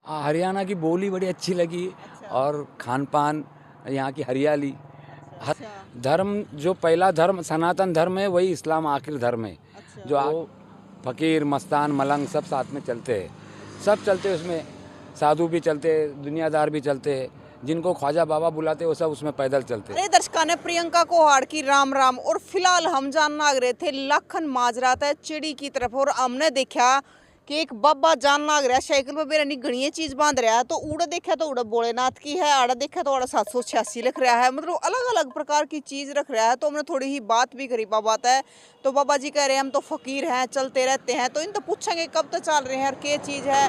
हरियाणा की बोली बड़ी अच्छी लगी अच्छा। और खान पान, यहाँ की हरियाली। अच्छा। धर्म जो पहला धर्म सनातन धर्म है वही इस्लाम आखिरी धर्म है। अच्छा। जो फकीर मस्तान मलंग सब साथ में चलते हैं, सब चलते हैं उसमें। साधु भी चलते हैं, दुनियादार भी चलते हैं, जिनको ख्वाजा बाबा बुलाते वो सब उसमें पैदल चलते। अरे दर्शकों ने प्रियंका कोहाड़ की राम राम। और फिलहाल हम जानना रहे थे लखन माजरा था चिड़ी की तरफ, और हमने देखा कि एक बाबा जान लाग रहा साइकिल पर बेरा घड़ी चीज बांध रहा है। तो उड़ा देखा तो उड़ा भोलेनाथ की है, आड़ा देखा तो आड़ा 786 लिख रहा है। मतलब अलग अलग प्रकार की चीज रख रहा है। तो हमने थोड़ी ही बात भी करी बाबा है। तो बाबा जी कह रहे हैं हम तो फकीर हैं, चलते रहते हैं। तो इन तो पूछेंगे कब तक चल रहे हैं और क्या चीज है।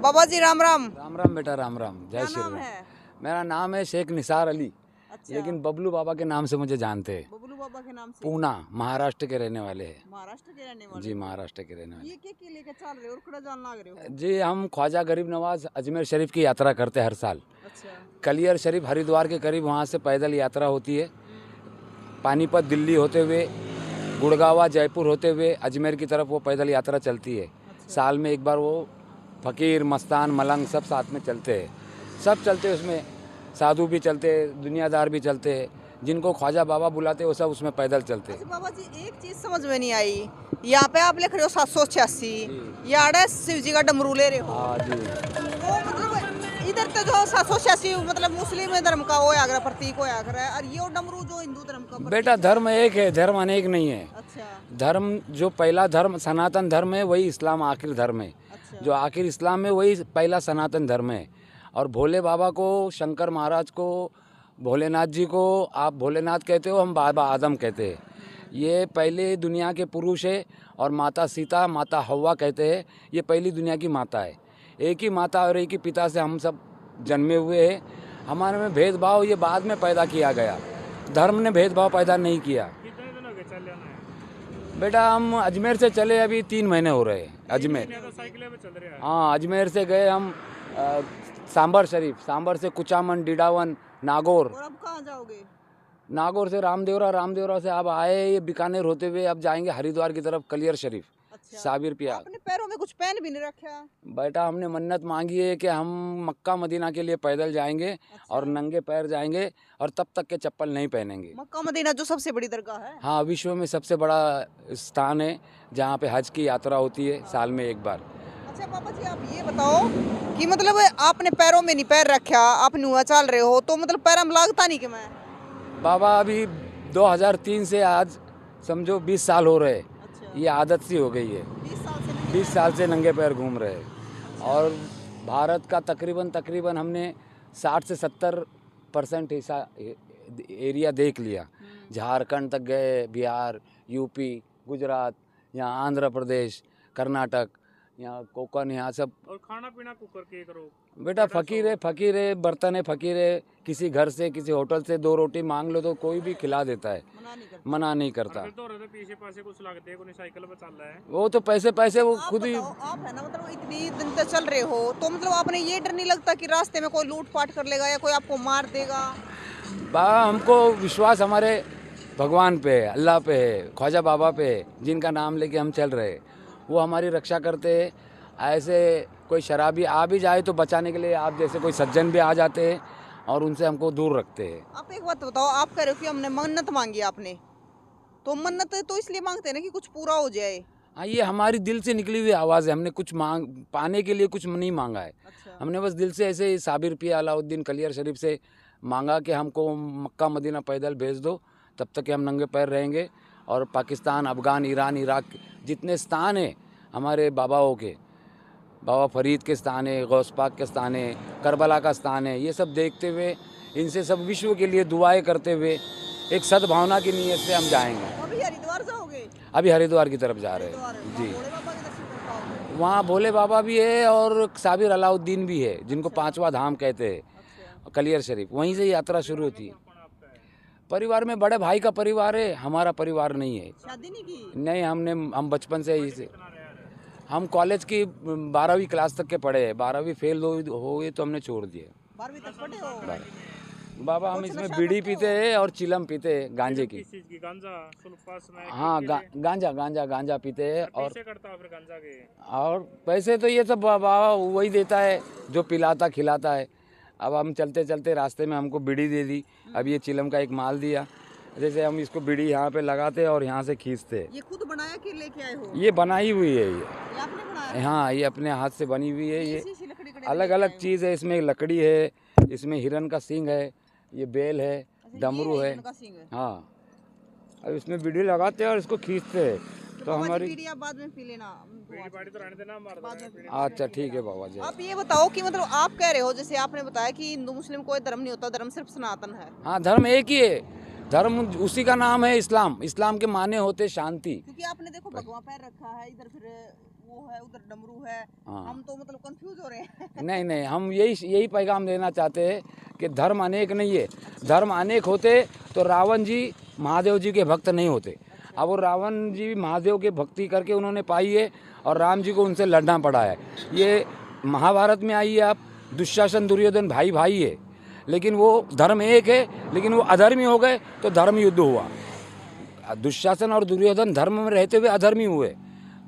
बाबा जी राम राम। राम राम बेटा, राम राम, जय श्री राम। है? मेरा नाम है शेख निसार अली, अच्छा। लेकिन बबलू बाबा के नाम से मुझे जानते हैं। बबलू बाबा के नाम से? पूना महाराष्ट्र के रहने वाले हैं। महाराष्ट्र के रहने वाले जी, हो? महाराष्ट्र के रहने वाले। ये क्या लेके चल रहे हो और कड़ा जान लग रहे हो? जी, हम ख्वाजा गरीब नवाज अजमेर शरीफ की यात्रा करते हैं हर साल। अच्छा। कलियर शरीफ हरिद्वार के करीब, वहाँ से पैदल यात्रा होती है। पानीपत दिल्ली होते हुए, गुड़गावा जयपुर होते हुए अजमेर की तरफ वो पैदल यात्रा चलती है। साल में एक बार वो फकीर मस्तान मलंग सब साथ में चलते हैं, सब चलते हैं उसमें। साधु भी चलते हैं, दुनियादार भी चलते हैं, जिनको ख्वाजा बाबा बुलाते वो सब उसमें पैदल चलते। अच्छा बाबा जी, एक चीज समझ में नहीं आई। यहाँ पे आप लिख रहे हो 786, यार शिव जी का डमरू ले रहे हो। हाँ जी। तो मतलब इधर तो जो 786 मतलब मुस्लिम धर्म का वो आगरा प्रतीक हो आगरा है, और ये डमरू जो हिंदू धर्म का बेटा धर्म एक है, धर्म अनेक नहीं है। अच्छा। धर्म जो पहला धर्म सनातन धर्म है वही इस्लाम आखिरी धर्म है। अच्छा। जो आखिर इस्लाम है वही पहला सनातन धर्म है। और भोले बाबा को, शंकर महाराज को, भोलेनाथ जी को आप भोलेनाथ कहते हो, हम बाबा आदम कहते हैं। ये पहले दुनिया के पुरुष है। और माता सीता, माता हव्वा कहते हैं, ये पहली दुनिया की माता है। एक ही माता और एक ही पिता से हम सब जन्मे हुए हैं। हमारे में भेदभाव ये बाद में पैदा किया गया, धर्म ने भेदभाव पैदा नहीं किया। कितने दिन हो गए चल जाना है? बेटा हम अजमेर से चले अभी 3 महीने हो रहे हैं। अजमेर, तो साइकिल पे चल रहे हैं। हाँ अजमेर से गए हम सांबर शरीफ, सांबर से कुचामन, डीडावन, नागौर। और अब कहाँ जाओगे? नागौर से रामदेवरा, रामदेवरा से अब आए ये बीकानेर होते हुए अब जाएंगे हरिद्वार की तरफ, कलियर शरीफ। अच्छा। साबिर पिया। अपने पैरों में कुछ पहन भी नहीं रखा? बेटा हमने मन्नत मांगी है कि हम मक्का मदीना के लिए पैदल जाएंगे। अच्छा। और नंगे पैर जाएंगे और तब तक के चप्पल नहीं पहनेंगे। मक्का मदीना जो सबसे बड़ी दरगाह है? हाँ, विश्व में सबसे बड़ा स्थान है जहाँ पे हज की यात्रा होती है साल में एक बार। अच्छा बाबा जी, आप ये बताओ कि मतलब आपने पैरों में नहीं पैर रखा, आप नुआ चल रहे हो, तो मतलब पैर में लागता नहीं कि मैं? बाबा अभी 2003 से आज समझो 20 साल हो रहे। अच्छा। ये आदत सी हो गई है। 20 साल से नंगे पैर घूम रहे हैं। और भारत का तकरीबन हमने 60 से 70% हिस्सा एरिया देख लिया। झारखंड तक गए, बिहार, यूपी, गुजरात, यहाँ आंध्र प्रदेश, कर्नाटक, यहाँ कोकण, यहाँ सब। और खाना पीना कुकर के करो बेटा फकीर है, बर्तन है, फकीर है। किसी घर से, किसी होटल से 2 रोटी मांग लो तो कोई भी खिला देता है, मना नहीं करता। फिर तो रहते पीछे पासे कुछ लगते हैं, कोई साइकिल पे चल रहा है। वो तो पैसे वो खुद ही। आप है ना, मतलब इतनी दिन तक चल रहे हो, तो मतलब आपने ये डर नहीं लगता कि रास्ते में कोई लूटपाट कर लेगा या कोई आपको मार देगा? हमको विश्वास हमारे भगवान पे है, अल्लाह पे है, ख्वाजा बाबा पे है, जिनका नाम लेके हम चल रहे हैं। वो हमारी रक्षा करते हैं। ऐसे कोई शराबी आ भी जाए तो बचाने के लिए आप जैसे कोई सज्जन भी आ जाते हैं और उनसे हमको दूर रखते हैं। आप एक बात बताओ, आप कह रहे हो कि हमने मन्नत मांगी आपने, तो मन्नत तो इसलिए मांगते हैं ना कि कुछ पूरा हो जाए। हाँ, ये हमारी दिल से निकली हुई आवाज़ है। हमने कुछ पाने के लिए कुछ नहीं मांगा है। अच्छा। हमने बस दिल से ऐसे ही साबिर पिया अलाउद्दीन कलियर शरीफ से मांगा कि हमको मक्का मदीना पैदल भेज दो, तब तक कि हम नंगे पैर रहेंगे। और पाकिस्तान, अफ़गान, ईरान, इराक जितने स्थान हैं हमारे बाबाओं के, बाबा फरीद के स्थान है, गौस पाक के स्थान है, करबला का स्थान है, ये सब देखते हुए, इनसे सब विश्व के लिए दुआएं करते हुए एक सद्भावना की नीयत से हम जाएंगे। अभी हरिद्वार जाओगे? अभी हरिद्वार की तरफ जा रहे हैं जी। वहाँ भोले बाबा भी है और साबिर अलाउद्दीन भी है, जिनको 5वां धाम कहते हैं, कलियर शरीफ। वहीं से यात्रा शुरू होती है। परिवार में बड़े भाई का परिवार है, हमारा परिवार नहीं है। शादी नहीं की? नहीं, हम बचपन से ही हम कॉलेज की 12वीं क्लास तक के पढ़े हैं। 12वीं फेल हो गई तो हमने छोड़ दिए। 12वीं तक पढ़े हो? बाबा हम कुछ इसमें नशा बीड़ी करते हो? पीते हैं और चिलम पीते हैं गांजे की। किस चीज की? गांजा, सुल्फा, स्मैक? हाँ गांजा पीते हैं। और पैसे करता है फिर गांजा के? और पैसे तो ये सब बाबा वही देता है जो पिलाता खिलाता है। अब हम चलते चलते रास्ते में हमको बीड़ी दे दी, अब ये चिलम का एक माल दिया। जैसे हम इसको बीड़ी यहाँ पे लगाते और यहाँ से खींचते। ये खुद बनाया कि लेके आए हो? ये बनाई हुई है ये आपने बनाया? हाँ ये अपने हाथ से बनी हुई है। ये इसी लकड़ी कड़े अलग लेके अलग आए हो? चीज़ है, इसमें लकड़ी है, इसमें हिरन का सींग है, ये बेल है, अच्छा, डमरू ये है। इनका सींग है। हाँ अब इसमें बीड़ी लगाते हैं और इसको खींचते हैं तो बाबा जी, हमारी। बीड़ी आप बाद में पी लेना। बीड़ी बाड़ी तो रहने देना, मार बाद में देना। अच्छा ठीक है बाबा जी। आप ये बताओ कि मतलब आप कह रहे हो, जैसे आपने बताया कि हिंदू मुस्लिम कोई धर्म नहीं होता, धर्म सिर्फ सनातन है। हाँ धर्म एक ही है, धर्म उसी का नाम है इस्लाम। इस्लाम के माने होते शांति। क्योंकि आपने देखो भगवा पैर रखा है, इधर फिर वो है, उधर डमरू है। हाँ। हम तो मतलब कंफ्यूज हो रहे हैं। नहीं नहीं हम यही पैगाम देना चाहते हैं कि धर्म अनेक नहीं है। धर्म अनेक होते तो रावण जी महादेव जी के भक्त नहीं होते। अब वो रावण जी महादेव के भक्ति करके उन्होंने पाई है और राम जी को उनसे लड़ना पड़ा है। ये महाभारत में आई है, आप दुशासन दुर्योधन भाई भाई है, लेकिन वो धर्म एक है, लेकिन वो अधर्मी हो गए तो धर्म युद्ध हुआ। दुशासन और दुर्योधन धर्म में रहते हुए अधर्मी हुए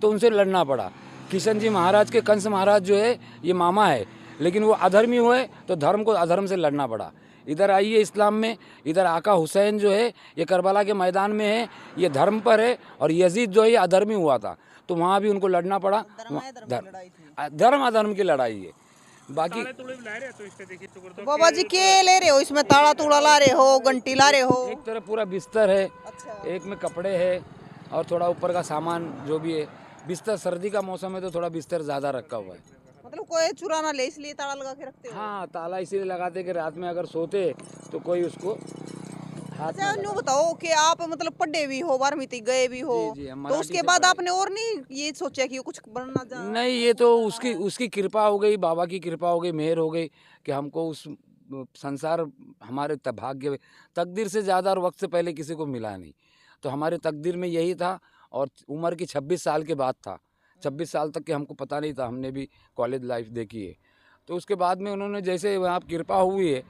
तो उनसे लड़ना पड़ा। किशन जी महाराज के कंस महाराज जो है ये मामा है, लेकिन वो अधर्मी हुए तो धर्म को अधर्म से लड़ना पड़ा। इधर आइए इस्लाम में, इधर आका हुसैन जो है ये करबला के मैदान में है, ये धर्म पर है, और यजीद जो है ये अधर्मी हुआ था तो वहाँ भी उनको लड़ना पड़ा। धर्म अधर्म की लड़ाई है। बाकी तो बाबा जी के ले रहे हो इसमें? ताला तूड़ा ला रहे हो, घंटी ला रहे हो? एक तरफ पूरा बिस्तर है, अच्छा। एक में कपड़े है और थोड़ा ऊपर का सामान जो भी है। बिस्तर सर्दी का मौसम है तो थोड़ा बिस्तर ज़्यादा रखा हुआ है। मतलब कोई चुरा ना ले इसलिए ताला लगा के रखते हो? हाँ ताला इसीलिए लगाते कि रात में अगर सोते तो कोई उसको हाथ अच्छा न्यू बताओ कि आप मतलब पढ़े भी हो, 12वीं तक गए भी हो, जी, हम तो मराठी उसके से बाद पढ़े। आपने और नहीं ये सोचा कि कुछ बनना जा? नहीं ये तो उसकी कृपा हो गई, बाबा की कृपा हो गई, मेहर हो गई कि हमको उस संसार हमारे भाग्य तकदीर से ज़्यादा और वक्त से पहले किसी को मिला नहीं, तो हमारे तकदीर में यही था। और उम्र की 26 साल के बाद था, 26 साल तक के हमको पता नहीं था, हमने भी कॉलेज लाइफ देखी है। तो उसके बाद में उन्होंने जैसे वहाँ कृपा हुई है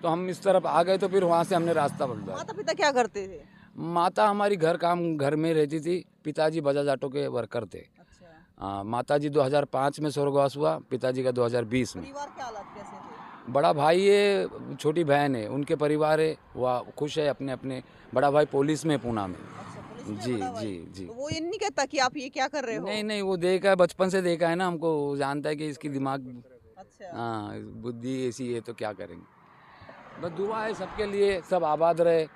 तो हम इस तरफ आ गए, तो फिर वहाँ से हमने रास्ता बदला। माता पिता क्या करते थे? माता हमारी घर में रहती थी, पिताजी बजाज ऑटो के वर्कर थे। अच्छा। माता जी 2005 में स्वर्गवास हुआ, पिताजी का 2020 में। परिवार के हालात कैसे थे? बड़ा भाई है, छोटी बहन है, उनके परिवार है, वह खुश है अपने अपने। बड़ा भाई पुलिस में पूना में। अच्छा, पुलिस में जी बड़ा भाई। जी जी। तो वो ये नहीं कहता कि आप ये क्या कर रहे हो? नहीं नहीं वो देखा है, बचपन से देखा है ना हमको, वो जानता है कि इसकी दिमाग अच्छा। हाँ बुद्धि ऐसी है तो क्या करेंगे। बस दुआ है सबके लिए, सब आबाद रहे।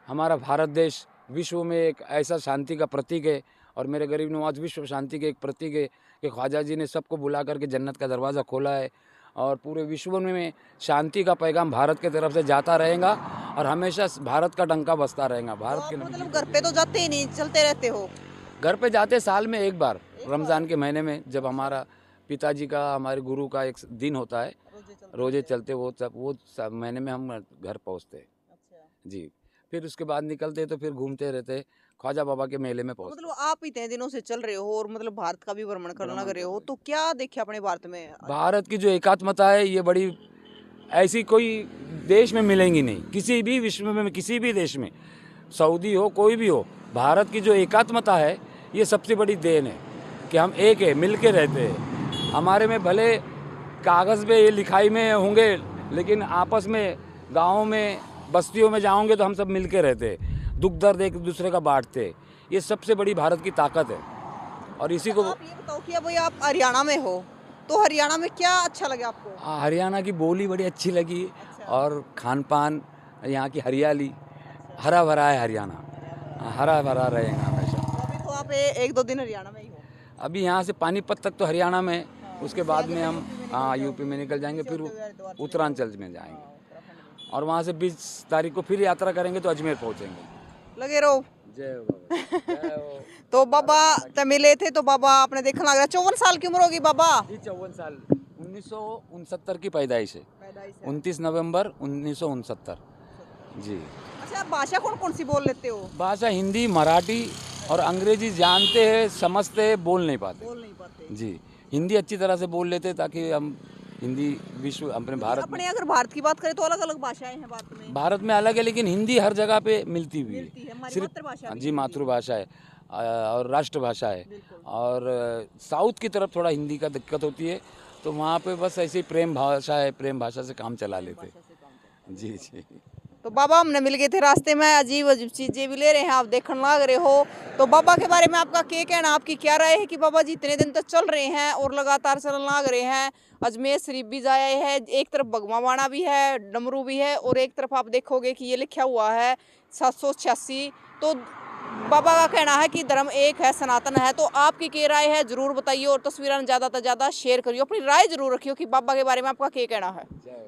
हमारा भारत देश विश्व में एक ऐसा शांति का प्रतीक है, और मेरे गरीब नवाज विश्व शांति के एक प्रतीक है कि ख्वाजा जी ने सबको बुला करके जन्नत का दरवाज़ा खोला है, और पूरे विश्व में शांति का पैगाम भारत की तरफ से जाता रहेगा और हमेशा भारत का डंका बजता रहेगा। तो भारत आप के मतलब घर पे तो जाते ही नहीं, चलते रहते हो? घर पे जाते साल में एक बार, रमज़ान के महीने में, जब हमारा पिताजी का, हमारे गुरु का एक दिन होता है, रोजे चलते, वो सब महीने में हम घर पहुंचते हैं। अच्छा। जी फिर उसके बाद निकलते तो फिर घूमते रहते, ख्वाजा बाबा के मेले में पहुंचते। मतलब आप इतने दिनों से चल रहे हो और मतलब भारत का भी भ्रमण करना कर रहे हो, तो क्या देखे अपने भारत में? भारत की जो एकात्मता है ये बड़ी, ऐसी कोई देश में मिलेंगी नहीं, किसी भी विश्व में, किसी भी देश में, सऊदी हो कोई भी हो, भारत की जो एकात्मता है ये सबसे बड़ी देन है कि हम एक है, मिल के रहते हैं। हमारे में भले कागज़ पे ये लिखाई में होंगे, लेकिन आपस में गाँव में बस्तियों में जाओगे तो हम सब मिल के रहते हैं, दुख दर्द एक दूसरे का बांटते हैं। ये सबसे बड़ी भारत की ताकत है। और इसी को आप ये बताओ कि अब ये आप हरियाणा में हो, तो हरियाणा में क्या अच्छा लगे आपको? हरियाणा की बोली बड़ी अच्छी लगी, अच्छा। और खान पान, यहाँ की हरियाली, हरा भरा है हरियाणा, हरा भरा रहेगा हमेशा। तो अभी तो आप एक दो दिन हरियाणा में ही हो? अभी यहाँ से पानीपत तक तो हरियाणा में, उसके बाद में हम यूपी में निकल जाएंगे, फिर उत्तरांचल में जाएंगे, और वहाँ से 20 तारीख को फिर यात्रा करेंगे तो अजमेर पहुँचेंगे। लगे रहो। जय हो बाबा, जय हो। तो बाबा तब मिले थे, तो बाबा आपने देखना लग रहा, 54 साल की उम्र होगी बाबा? जी 54 साल, 1969 की पैदाइश है, 29 नवंबर 1969। जी। अच्छा, आप भाषा कौन कौन सी बोल लेते हो? भाषा हिंदी, मराठी और अंग्रेजी जानते हैं, समझते हैं, बोल नहीं पाते। बोल नहीं पाते। जी हिंदी अच्छी तरह से बोल लेते ताकि हम हिंदी विश्व अपने भारत में, अपने अगर भारत की बात करें तो अलग अलग भाषाएं हैं भारत में। भारत में अलग है, लेकिन हिंदी हर जगह पे मिलती हुई मिलती है, हमारी सिर्फ मातृभाषा भी जी हिंदी है। मातृभाषा है और राष्ट्रभाषा है। बिल्कुल। और साउथ की तरफ थोड़ा हिंदी का दिक्कत होती है, तो वहाँ पे बस ऐसे ही प्रेम भाषा है, प्रेम भाषा से काम चला लेते। जी जी। तो बाबा हमने मिल गए थे रास्ते में, अजीब अजीब चीजें भी ले रहे हैं, आप देखने लग रहे हो। तो बाबा के बारे में आपका क्या कहना, आपकी क्या राय है कि बाबा जी इतने दिन तक चल रहे हैं और लगातार चलने लग रहे हैं। अजमेर शरीफ भी जाया है, एक तरफ भगवावाना भी है, डमरू भी है, और एक तरफ आप देखोगे कि ये लिखा हुआ है 786। तो बाबा का कहना है कि धर्म एक है, सनातन है। तो आपकी क्या राय है जरूर बताइए, और तस्वीरें ज़्यादा से ज़्यादा शेयर करिए, अपनी राय जरूर रखियो कि बाबा के बारे में आपका क्या कहना है।